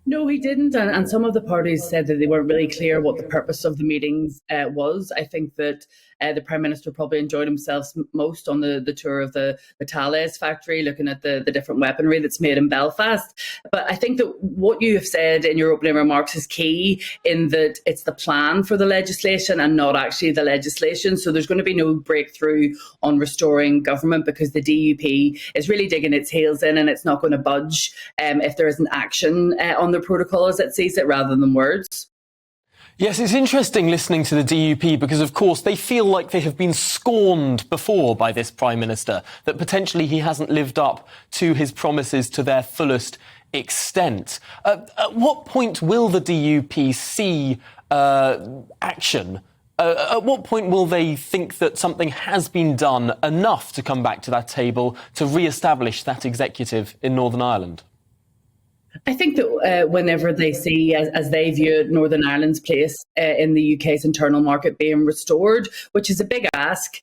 No, he didn't. And some of the parties said that they weren't really clear what the purpose of the meetings was. I think that the Prime Minister probably enjoyed himself most on the tour of the Thales factory, looking at the different weaponry that's made in Belfast. But I think that what you have said in your opening remarks is key, in that it's the plan for the legislation and not actually the legislation. So there's going to be no breakthrough on restoring government, because the DUP is really digging its heels in, and it's not going to budge if there isn't action on the protocol as it sees it, rather than words. Yes, it's interesting listening to the DUP because, of course, they feel like they have been scorned before by this Prime Minister, that potentially he hasn't lived up to his promises to their fullest extent. At what point will the DUP see action? At what point will they think that something has been done enough to come back to that table to re-establish that executive in Northern Ireland? I think that whenever they see, as they view it, Northern Ireland's place in the UK's internal market being restored, which is a big ask,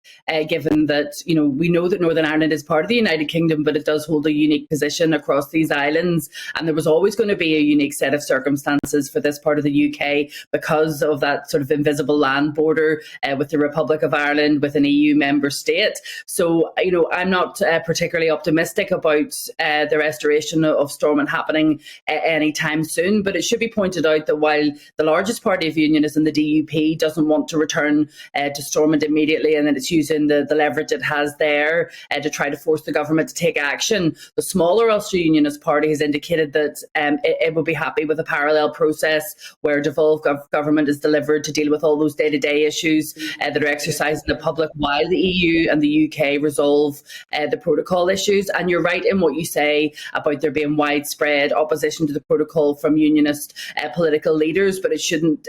given that, we know that Northern Ireland is part of the United Kingdom, but it does hold a unique position across these islands. And there was always going to be a unique set of circumstances for this part of the UK because of that sort of invisible land border with the Republic of Ireland, with an EU member state. So, I'm not particularly optimistic about the restoration of Stormont happening anytime soon. But it should be pointed out that while the largest party of unionists in the DUP doesn't want to return to Stormont immediately, and then it's using the leverage it has there to try to force the government to take action, the smaller Ulster Unionist Party has indicated that it will be happy with a parallel process where devolved government is delivered to deal with all those day-to-day issues that are exercised in the public, while the EU and the UK resolve the protocol issues. And you're right in what you say about there being widespread opposition to the protocol from unionist political leaders, but it shouldn't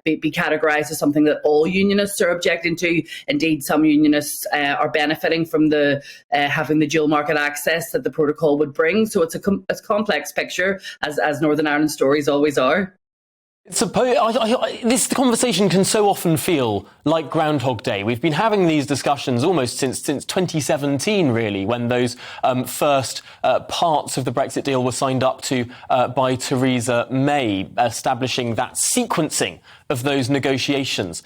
be categorised as something that all unionists are objecting to. Indeed, some unionists are benefiting from the having the dual market access that the protocol would bring. So it's a complex picture, as Northern Ireland stories always are. This conversation can so often feel like Groundhog Day. We've been having these discussions almost since 2017, really, when those first parts of the Brexit deal were signed up to by Theresa May, establishing that sequencing of those negotiations.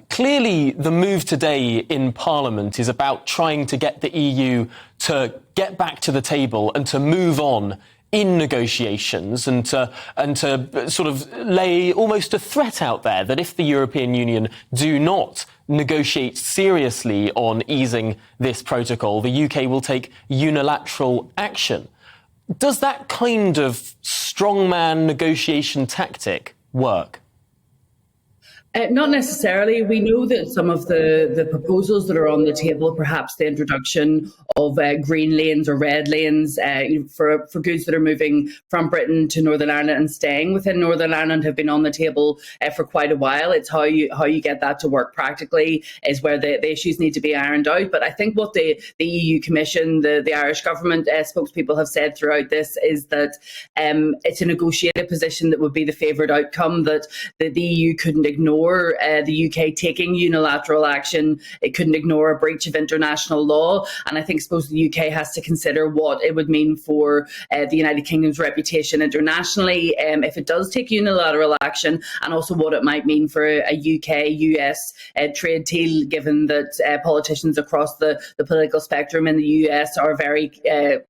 Clearly, the move today in Parliament is about trying to get the EU to get back to the table and to move on in negotiations, and to sort of lay almost a threat out there that if the European Union do not negotiate seriously on easing this protocol, the UK will take unilateral action. Does that kind of strongman negotiation tactic work? Not necessarily. We know that some of the proposals that are on the table, perhaps the introduction of green lanes or red lanes for goods that are moving from Britain to Northern Ireland and staying within Northern Ireland, have been on the table for quite a while. It's how you get that to work practically is where the issues need to be ironed out. But I think what the EU Commission, the Irish government spokespeople have said throughout this is that it's a negotiated position that would be the favoured outcome, that the EU couldn't ignore the UK taking unilateral action. It couldn't ignore a breach of international law. And I suppose the UK has to consider what it would mean for the United Kingdom's reputation internationally if it does take unilateral action, and also what it might mean for a UK-US trade deal, given that politicians across the political spectrum in the US are very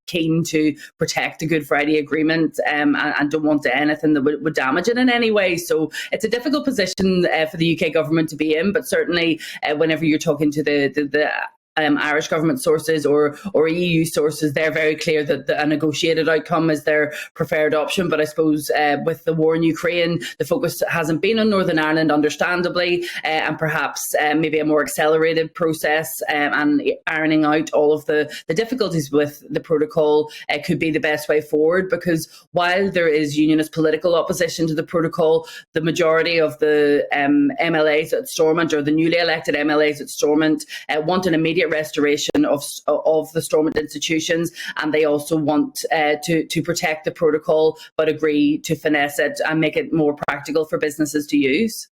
keen to protect the Good Friday Agreement and don't want to anything that would damage it in any way. So it's a difficult position for the UK government to be in, but certainly whenever you're talking to the Irish government sources or EU sources, they're very clear that a negotiated outcome is their preferred option. But I suppose with the war in Ukraine, the focus hasn't been on Northern Ireland, understandably, and perhaps maybe a more accelerated process and ironing out all of the difficulties with the protocol could be the best way forward. Because while there is unionist political opposition to the protocol, the majority of the MLAs at Stormont, or the newly elected MLAs at Stormont, want an immediate restoration of the Stormont institutions, and they also want to protect the protocol but agree to finesse it and make it more practical for businesses to use.